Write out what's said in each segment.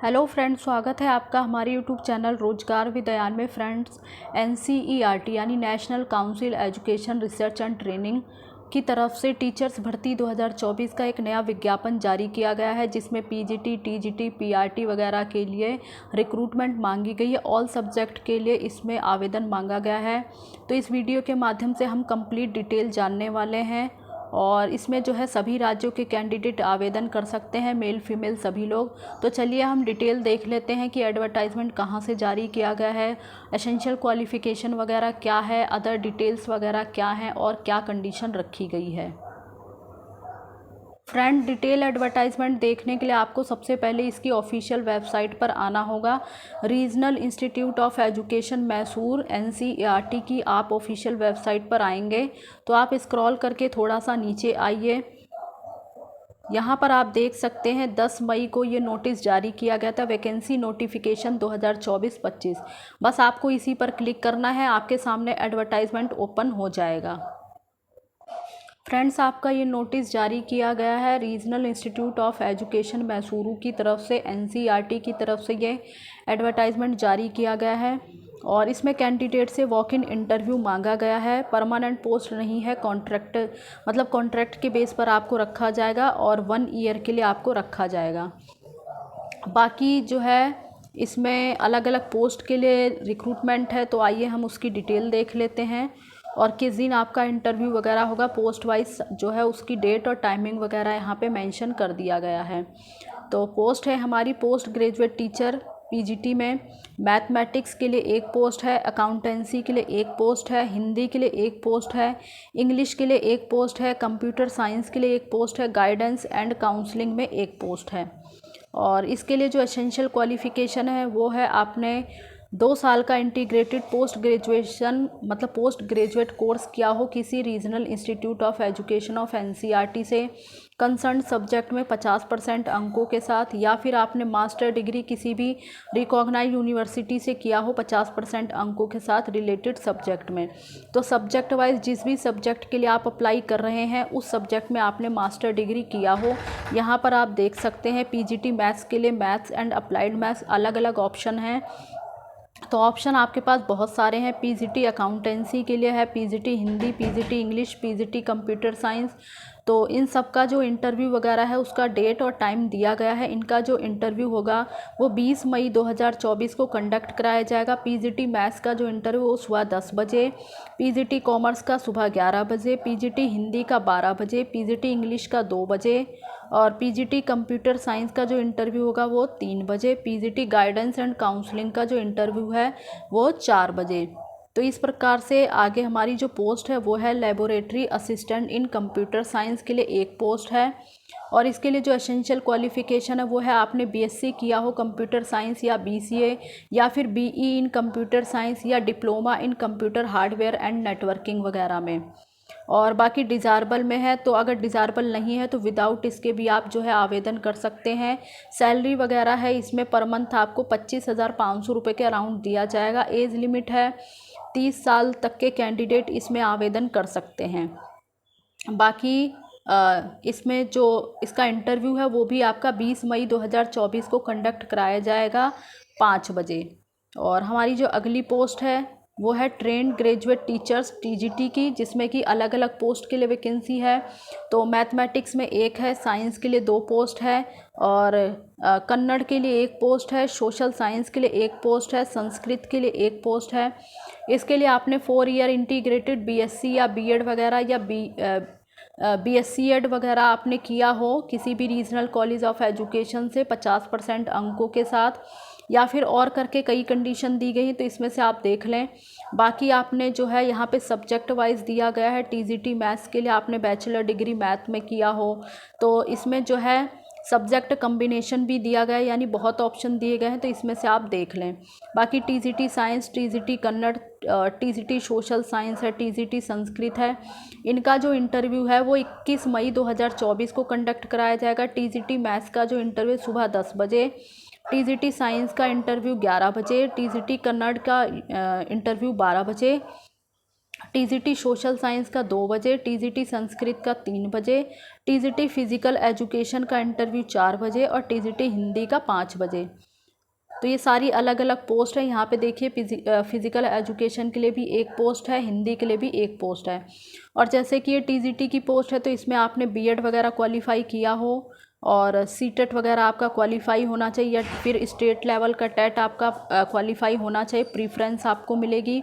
Hello friends, स्वागत है आपका हमारे यूट्यूब चैनल रोजगार विद्यान में। फ्रेंड्स, एनसीईआरटी यानी national council education research and training की तरफ से टीचर्स भर्ती 2024 का एक नया विज्ञापन जारी किया गया है, जिसमें पीजीटी, टीजीटी, पीआरटी वगैरह के लिए रिक्रूटमेंट मांगी गई है। ऑल सब्जेक्ट के लिए इसमें आवेदन मांगा गया है। तो इस वीडियो के माध्यम से हम कंप्लीट डिटेल जानने वाले हैं और इसमें जो है सभी राज्यों के कैंडिडेट आवेदन कर सकते हैं, मेल फीमेल सभी लोग। तो चलिए हम डिटेल देख लेते हैं कि एडवर्टाइजमेंट कहाँ से जारी किया गया है, एसेंशियल क्वालिफ़िकेशन वगैरह क्या है, अदर डिटेल्स वगैरह क्या हैं और क्या कंडीशन रखी गई है। फ्रेंड, डिटेल एडवर्टाइजमेंट देखने के लिए आपको सबसे पहले इसकी ऑफिशियल वेबसाइट पर आना होगा। Regional institute of education Mysore NCERT की आप ऑफिशियल वेबसाइट पर आएंगे तो आप स्क्रॉल करके थोड़ा सा नीचे आइए। यहाँ पर आप देख सकते हैं 10 मई को ये नोटिस जारी किया गया था, वैकेंसी नोटिफिकेशन 2024-25। बस आपको इसी पर क्लिक करना है, आपके सामने एडवर्टाइजमेंट ओपन हो जाएगा। फ्रेंड्स, आपका ये नोटिस जारी किया गया है regional institute of education Mysuru की तरफ से, एनसीईआरटी की तरफ से ये एडवर्टाइजमेंट जारी किया गया है और इसमें कैंडिडेट से वॉक इन इंटरव्यू मांगा गया है। परमानेंट पोस्ट नहीं है, कॉन्ट्रैक्ट मतलब कॉन्ट्रैक्ट के बेस पर आपको रखा जाएगा और 1 ईयर के लिए आपको रखा जाएगा। बाकी जो है इसमें अलग अलग पोस्ट के लिए रिक्रूटमेंट है, तो आइए हम उसकी डिटेल देख लेते हैं और किस दिन आपका इंटरव्यू वगैरह होगा। पोस्ट वाइज जो है उसकी डेट और टाइमिंग वगैरह यहाँ पे मेंशन कर दिया गया है। तो पोस्ट है हमारी पोस्ट ग्रेजुएट टीचर पीजीटी में, मैथमेटिक्स के लिए एक पोस्ट है, अकाउंटेंसी के लिए एक पोस्ट है, हिंदी के लिए एक पोस्ट है, इंग्लिश के लिए एक पोस्ट है, कंप्यूटर साइंस के लिए एक पोस्ट है, गाइडेंस एंड काउंसलिंग में एक पोस्ट है। और इसके लिए जो एसेंशियल क्वालिफ़िकेशन है वो है आपने 2 साल का इंटीग्रेटेड पोस्ट ग्रेजुएशन मतलब पोस्ट ग्रेजुएट कोर्स किया हो किसी regional institute of education of NCERT से, कंसर्न सब्जेक्ट में 50% अंकों के साथ, या फिर आपने मास्टर डिग्री किसी भी रिकॉग्नाइज यूनिवर्सिटी से किया हो 50% अंकों के साथ रिलेटेड सब्जेक्ट में। तो सब्जेक्ट वाइज जिस भी सब्जेक्ट के लिए आप अप्लाई कर रहे हैं उस सब्जेक्ट में आपने मास्टर डिग्री किया हो। यहाँ पर आप देख सकते हैं पीजीटी मैथ्स के लिए मैथ्स एंड अप्लाइड मैथ्स अलग अलग ऑप्शन हैं। तो ऑप्शन आपके पास बहुत सारे हैं। पीजीटी अकाउंटेंसी के लिए है, PGT Hindi, PGT English, PGT computer science. तो इन सब का जो इंटरव्यू वगैरह है उसका डेट और टाइम दिया गया है। इनका जो इंटरव्यू होगा वो 20 मई 2024 को कंडक्ट कराया जाएगा। पीजीटी मैथ्स का जो इंटरव्यू वो सुबह 10 बजे, पीजीटी कॉमर्स का सुबह 11 बजे, पीजीटी हिंदी का 12 बजे, पीजीटी इंग्लिश का 2 बजे और पीजीटी कंप्यूटर साइंस का जो इंटरव्यू होगा वो 3 बजे, पीजीटी गाइडेंस एंड काउंसलिंग का जो इंटरव्यू है वो 4 बजे। तो इस प्रकार से आगे हमारी जो पोस्ट है वो है laboratory assistant in computer science के लिए एक पोस्ट है और इसके लिए जो एसेंशियल क्वालिफ़िकेशन है वो है आपने बीएससी किया हो कंप्यूटर साइंस या बीसीए या फिर बीई इन कंप्यूटर साइंस या diploma in computer hardware and networking वगैरह में। और बाकी डिज़ायरेबल में है, तो अगर डिज़ायरेबल नहीं है तो विदाउट इसके भी आप जो है आवेदन कर सकते हैं। सैलरी वगैरह है इसमें पर मंथ आपको 25,500 रुपये के अराउंड दिया जाएगा। एज लिमिट है 30 साल तक के कैंडिडेट इसमें आवेदन कर सकते हैं। बाकी इसमें जो इसका इंटरव्यू है वो भी आपका 20 मई 2024 को कंडक्ट कराया जाएगा 5 बजे। और हमारी जो अगली पोस्ट है वो है ट्रेंड ग्रेजुएट टीचर्स टीजीटी की, जिसमें कि अलग अलग पोस्ट के लिए वैकेंसी है। तो मैथमेटिक्स में एक है, साइंस के लिए 2 पोस्ट है और कन्नड़ के लिए एक पोस्ट है, सोशल साइंस के लिए एक पोस्ट है, संस्कृत के लिए एक पोस्ट है। इसके लिए आपने 4 ईयर इंटीग्रेटेड बीएससी या बीएड वगैरह या बीएससी एड वगैरह आपने किया हो किसी भी रीजनल कॉलेज ऑफ एजुकेशन से 50% अंकों के साथ, या फिर और करके कई कंडीशन दी गई हैं, तो इसमें से आप देख लें। बाकी आपने जो है यहाँ पे सब्जेक्ट वाइज दिया गया है, टीजीटी मैथ्स के लिए आपने बैचलर डिग्री मैथ में किया हो तो इसमें जो है सब्जेक्ट कम्बिनेशन भी दिया गया है, यानी बहुत ऑप्शन दिए गए हैं, तो इसमें से आप देख लें। बाकी TGT science, TGT Kannada, TGT social science है, टीजीटी संस्कृत है। इनका जो इंटरव्यू है वो 21 मई 2024 को कंडक्ट कराया जाएगा। टीजीटी मैथ्स का जो इंटरव्यू सुबह 10 बजे, टीजीटी साइंस का इंटरव्यू 11 बजे, टीजीटी कन्नड़ का इंटरव्यू 12 बजे, टीजीटी सोशल साइंस का 2 बजे, टीजीटी संस्कृत का 3 बजे, टीजीटी फिजिकल एजुकेशन का इंटरव्यू 4 बजे और टीजीटी हिंदी का 5 बजे। तो ये सारी अलग अलग पोस्ट है। यहाँ पे देखिए फिज़िकल एजुकेशन के लिए भी एक पोस्ट है, हिंदी के लिए भी एक पोस्ट है। और जैसे कि ये टीजीटी की पोस्ट है तो इसमें आपने बीएड वगैरह क्वालिफाई किया हो और सीटेट वगैरह आपका क्वालिफाई होना चाहिए, या फिर स्टेट लेवल का टेट आपका क्वालिफाई होना चाहिए, प्रीफ्रेंस आपको मिलेगी।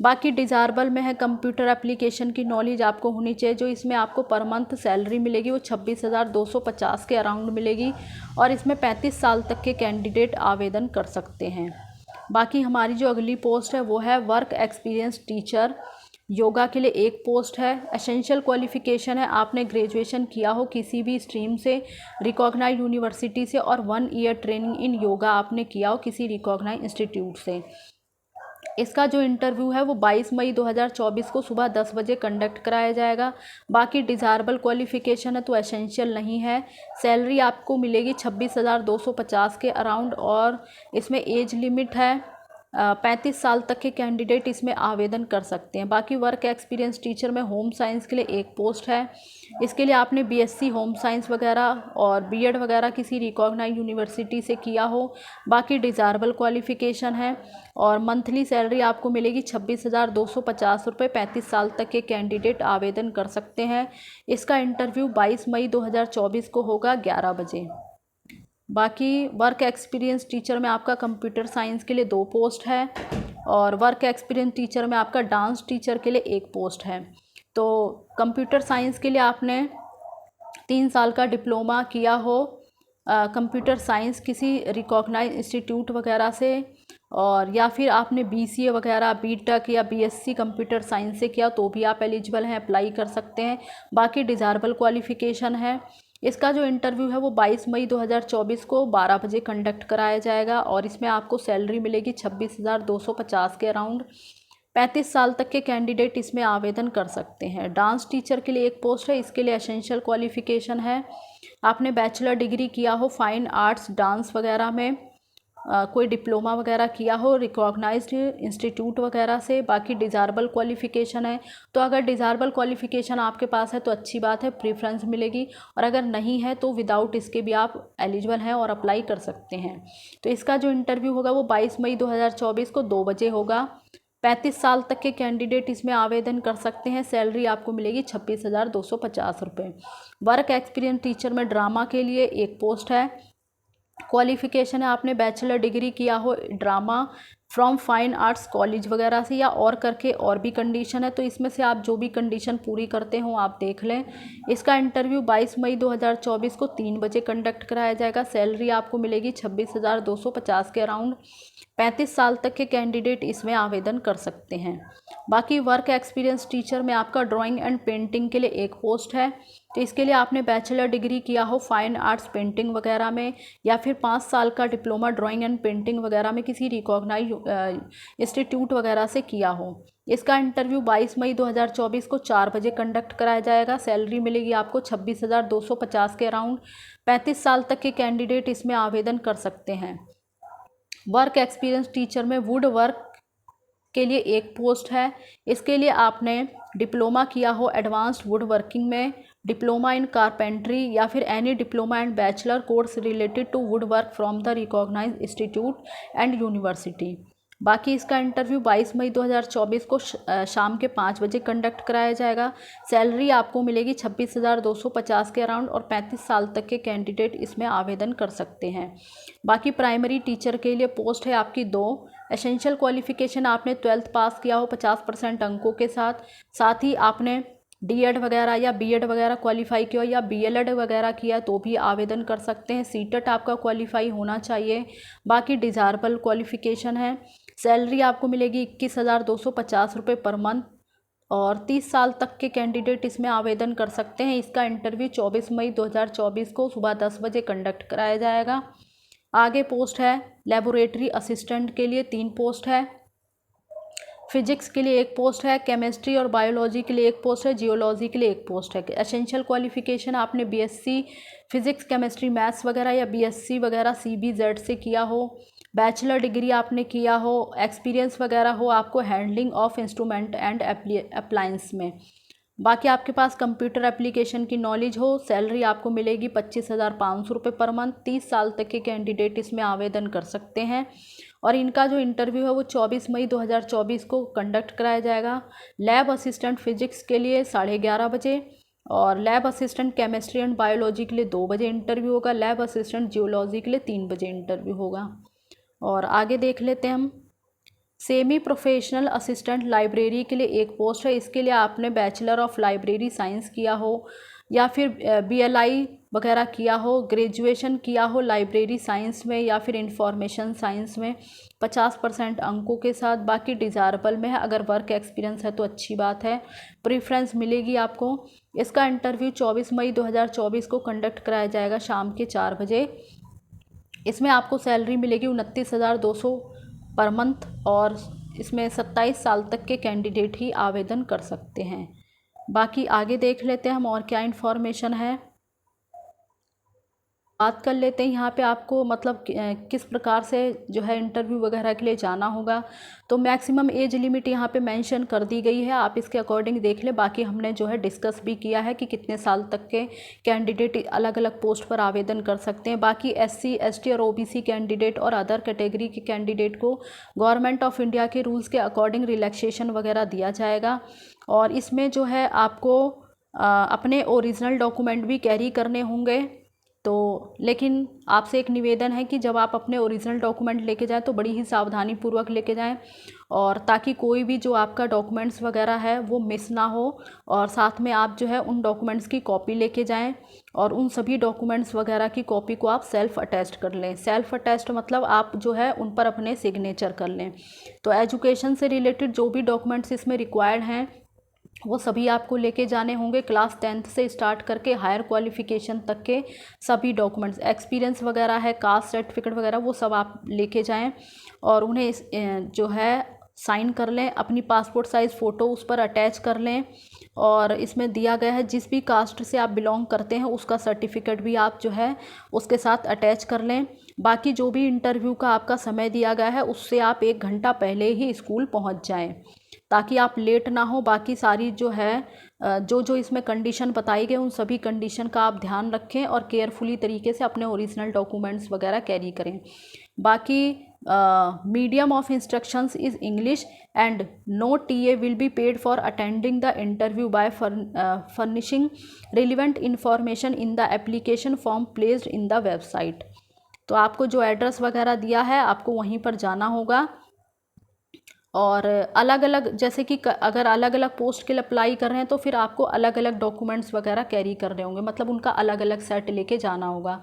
बाकी डिज़ायरेबल में है कंप्यूटर एप्लीकेशन की नॉलेज आपको होनी चाहिए। जो इसमें आपको पर मंथ सैलरी मिलेगी वो 26,250 के अराउंड मिलेगी और इसमें 35 साल तक के कैंडिडेट आवेदन कर सकते हैं। बाकी हमारी जो अगली पोस्ट है वो है वर्क एक्सपीरियंस टीचर। योगा के लिए एक पोस्ट है। एसेंशियल क्वालिफ़िकेशन है आपने ग्रेजुएशन किया हो किसी भी स्ट्रीम से, रिकॉग्नाइज्ड यूनिवर्सिटी से, और 1 ईयर ट्रेनिंग इन योगा आपने किया हो किसी रिकॉग्नाइज्ड इंस्टीट्यूट से। इसका जो इंटरव्यू है वो 22 मई 2024 को सुबह 10 बजे कंडक्ट कराया जाएगा। बाकी डिज़ायरेबल क्वालिफ़िकेशन है तो एसेंशियल नहीं है। सैलरी आपको मिलेगी 26,250 के अराउंड और इसमें एज लिमिट है 35 साल तक के कैंडिडेट इसमें आवेदन कर सकते हैं। बाकी वर्क एक्सपीरियंस टीचर में होम साइंस के लिए एक पोस्ट है। इसके लिए आपने बीएससी होम साइंस वगैरह और बीएड वगैरह किसी रिकॉग्नाइज्ड यूनिवर्सिटी से किया हो। बाकी डिज़ायरेबल क्वालिफ़िकेशन है और मंथली सैलरी आपको मिलेगी 26,250 रुपये। 35 साल तक के कैंडिडेट आवेदन कर सकते हैं। इसका इंटरव्यू 22 मई 2024 को होगा 11 बजे। बाकी वर्क एक्सपीरियंस टीचर में आपका कंप्यूटर साइंस के लिए 2 पोस्ट है और वर्क एक्सपीरियंस टीचर में आपका डांस टीचर के लिए एक पोस्ट है। तो कंप्यूटर साइंस के लिए आपने 3 साल का डिप्लोमा किया हो कंप्यूटर साइंस किसी रिकॉग्नाइज्ड इंस्टीट्यूट वगैरह से, और या फिर आपने बीसीए वगैरह बीटेक या बीएससी कंप्यूटर साइंस से किया तो भी आप एलिजिबल हैं, अप्लाई कर सकते हैं। बाकी डिज़ायरेबल क्वालिफ़िकेशन है। इसका जो इंटरव्यू है वो 22 मई 2024 को 12 बजे कंडक्ट कराया जाएगा और इसमें आपको सैलरी मिलेगी 26,250 के अराउंड। 35 साल तक के कैंडिडेट इसमें आवेदन कर सकते हैं। डांस टीचर के लिए एक पोस्ट है। इसके लिए एसेंशियल क्वालिफ़िकेशन है आपने बैचलर डिग्री किया हो फाइन आर्ट्स डांस वगैरह में, कोई डिप्लोमा वगैरह किया हो रिकॉग्नाइज्ड इंस्टीट्यूट वगैरह से। बाकी डिज़ायरेबल क्वालिफ़िकेशन है तो अगर डिज़ायरेबल क्वालिफ़िकेशन आपके पास है तो अच्छी बात है, प्रेफरेंस मिलेगी, और अगर नहीं है तो विदाउट इसके भी आप एलिजिबल हैं और अप्लाई कर सकते हैं। तो इसका जो इंटरव्यू होगा वो 22 मई 2024 को 2 बजे होगा। 35 साल तक के कैंडिडेट इसमें आवेदन कर सकते हैं। सैलरी आपको मिलेगी 26,250 रुपये। वर्क एक्सपीरियंस टीचर में ड्रामा के लिए एक पोस्ट है। क्वालिफ़िकेशन है आपने बैचलर डिग्री किया हो drama from fine arts college वगैरह से, या और करके और भी कंडीशन है तो इसमें से आप जो भी कंडीशन पूरी करते हो आप देख लें। इसका इंटरव्यू 22 मई 2024 को 3 बजे कंडक्ट कराया जाएगा। सैलरी आपको मिलेगी 26,250 के अराउंड। 35 साल तक के कैंडिडेट इसमें आवेदन कर सकते हैं। बाकी वर्क एक्सपीरियंस टीचर में आपका ड्राइंग एंड पेंटिंग के लिए एक पोस्ट है। तो इसके लिए आपने बैचलर डिग्री किया हो फाइन आर्ट्स पेंटिंग वगैरह में, या फिर 5 साल का डिप्लोमा ड्राइंग एंड पेंटिंग वगैरह में किसी रिकॉग्नाइज्ड इंस्टीट्यूट वगैरह से किया हो। इसका इंटरव्यू 22 मई 2024 को 4 बजे कंडक्ट कराया जाएगा। सैलरी मिलेगी आपको 26,250 के अराउंड। 35 साल तक के कैंडिडेट इसमें आवेदन कर सकते हैं। वर्क एक्सपीरियंस टीचर में वुड वर्क के लिए एक पोस्ट है। इसके लिए आपने डिप्लोमा किया हो एडवांस्ड वुड वर्किंग में, डिप्लोमा इन कारपेंट्री, या फिर any diploma and bachelor course related to wood work from the recognized institute and university. बाकी इसका इंटरव्यू 22 मई 2024 को शाम के 5 बजे कंडक्ट कराया जाएगा। सैलरी आपको मिलेगी 26,250 के अराउंड और 35 साल तक के कैंडिडेट इसमें आवेदन कर सकते हैं। बाकी प्राइमरी टीचर के लिए पोस्ट है आपकी 2। एसेंशियल क्वालिफ़िकेशन आपने 12th पास किया हो 50% अंकों के साथ ही आपने डीएड वगैरह या बीएड वगैरह क्वालिफाई किया हो या बीएलएड वगैरह किया तो भी आवेदन कर सकते हैं। सीटेट आपका क्वालिफाई होना चाहिए। बाकी डिज़ायरेबल क्वालिफ़िकेशन है। सैलरी आपको मिलेगी 21,250 रुपये पर मंथ और 30 साल तक के कैंडिडेट इसमें आवेदन कर सकते हैं। इसका इंटरव्यू 24 मई 2024 को सुबह 10 बजे कंडक्ट कराया जाएगा। आगे पोस्ट है लेबोरेटरी असिस्टेंट के लिए 3 पोस्ट है। फिजिक्स के लिए एक पोस्ट है, केमिस्ट्री और बायोलॉजी के लिए एक पोस्ट है, जियोलॉजी के लिए एक पोस्ट है। एसेंशियल क्वालिफ़िकेशन आपने बीएससी फिजिक्स केमिस्ट्री मैथ्स वगैरह या बीएससी वगैरह CBZ से किया हो, बैचलर डिग्री आपने किया हो, एक्सपीरियंस वगैरह हो आपको handling of instrument and appliance में। बाकी आपके पास कंप्यूटर एप्लीकेशन की नॉलेज हो। सैलरी आपको मिलेगी 25,500 रुपये पर मंथ। 30 साल तक के कैंडिडेट इसमें आवेदन कर सकते हैं। और इनका जो इंटरव्यू है वो 24 मई 2024 को कंडक्ट कराया जाएगा। लैब असिस्टेंट फिजिक्स के लिए 11:30 बजे, और lab assistant chemistry and biology के लिए 2 बजे इंटरव्यू होगा। लैब असिस्टेंट जियोलॉजी के लिए 3 बजे इंटरव्यू होगा। और आगे देख लेते हैं हम। सेमी प्रोफेशनल असिस्टेंट लाइब्रेरी के लिए एक पोस्ट है। इसके लिए आपने बैचलर ऑफ लाइब्रेरी साइंस किया हो या फिर BLI वगैरह किया हो, ग्रेजुएशन किया हो लाइब्रेरी साइंस में या फिर इंफॉर्मेशन साइंस में 50% अंकों के साथ। बाकी डिज़ायरेबल में है, अगर वर्क एक्सपीरियंस है तो अच्छी बात है, प्रेफरेंस मिलेगी आपको। इसका इंटरव्यू 24 मई 2024 को कंडक्ट कराया जाएगा शाम के 4 बजे। इसमें आपको सैलरी मिलेगी 29,200 पर मंथ, और इसमें 27 साल तक के कैंडिडेट ही आवेदन कर सकते हैं। बाकी आगे देख लेते हैं हम और क्या इन्फॉर्मेशन है। बात कर लेते हैं यहाँ पे आपको मतलब किस प्रकार से जो है इंटरव्यू वगैरह के लिए जाना होगा। तो मैक्सिमम एज लिमिट यहाँ पे मेंशन कर दी गई है, आप इसके अकॉर्डिंग देख लें। बाकी हमने जो है डिस्कस भी किया है कि कितने साल तक के कैंडिडेट अलग अलग पोस्ट पर आवेदन कर सकते हैं। बाकी SC ST और OBC कैंडिडेट और अदर कैटेगरी के कैंडिडेट को गवर्नमेंट ऑफ इंडिया के रूल्स के अकॉर्डिंग रिलैक्सेशन वगैरह दिया जाएगा। और इसमें जो है आपको अपने ओरिजिनल डॉक्यूमेंट भी कैरी करने होंगे। तो लेकिन आपसे एक निवेदन है कि जब आप अपने ओरिजिनल डॉक्यूमेंट लेके जाएं तो बड़ी ही सावधानी पूर्वक लेके जाएं, और ताकि कोई भी जो आपका डॉक्यूमेंट्स वगैरह है वो मिस ना हो। और साथ में आप जो है उन डॉक्यूमेंट्स की कॉपी लेके जाएं, और उन सभी डॉक्यूमेंट्स वगैरह की कॉपी को आप सेल्फ अटेस्ट कर लें। सेल्फ अटेस्ट मतलब आप जो है उन पर अपने सिग्नेचर कर लें। तो एजुकेशन से रिलेटेड जो भी डॉक्यूमेंट्स इसमें रिक्वायर्ड हैं वो सभी आपको लेके जाने होंगे। क्लास 10th से स्टार्ट करके हायर क्वालिफिकेशन तक के सभी डॉक्यूमेंट्स, एक्सपीरियंस वगैरह है, कास्ट सर्टिफिकेट वगैरह, वो सब आप लेके जाएं और उन्हें जो है साइन कर लें। अपनी पासपोर्ट साइज़ फ़ोटो उस पर अटैच कर लें। और इसमें दिया गया है जिस भी कास्ट से आप बिलोंग करते हैं उसका सर्टिफिकेट भी आप जो है उसके साथ अटैच कर लें। बाकी जो भी इंटरव्यू का आपका समय दिया गया है उससे आप 1 घंटा पहले ही स्कूल पहुंच जाएं, ताकि आप लेट ना हो। बाकी सारी जो है जो इसमें कंडीशन बताई गई उन सभी कंडीशन का आप ध्यान रखें और केयरफुली तरीके से अपने ओरिजिनल डॉक्यूमेंट्स वगैरह कैरी करें। बाकी medium of instructions is English and no TA will be paid for attending the interview by furnishing relevant information in the application form placed in the website. तो आपको जो address वगैरह दिया है आपको वहीं पर जाना होगा। और अलग अलग जैसे कि अगर अलग अलग पोस्ट के लिए अप्लाई कर रहे हैं तो फिर आपको अलग अलग डॉक्यूमेंट्स वगैरह कैरी करने होंगे, मतलब उनका अलग अलग सेट लेके जाना होगा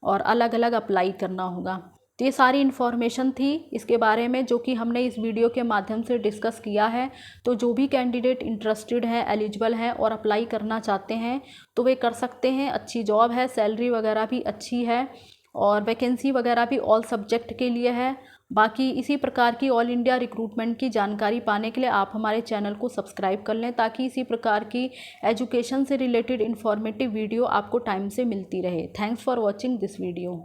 और अलग अलग अप्लाई करना होगा। तो ये सारी इन्फॉर्मेशन थी इसके बारे में जो कि हमने इस वीडियो के माध्यम से डिस्कस किया है। तो जो भी कैंडिडेट इंटरेस्टेड हैं, एलिजिबल हैं और अप्लाई करना चाहते हैं तो वे कर सकते हैं। अच्छी जॉब है, सैलरी वगैरह भी अच्छी है और वैकेंसी वगैरह भी ऑल सब्जेक्ट के लिए है। बाकी इसी प्रकार की ऑल इंडिया रिक्रूटमेंट की जानकारी पाने के लिए आप हमारे चैनल को सब्सक्राइब कर लें, ताकि इसी प्रकार की एजुकेशन से रिलेटेड इन्फॉर्मेटिव वीडियो आपको टाइम से मिलती रहे। Thanks for watching this video.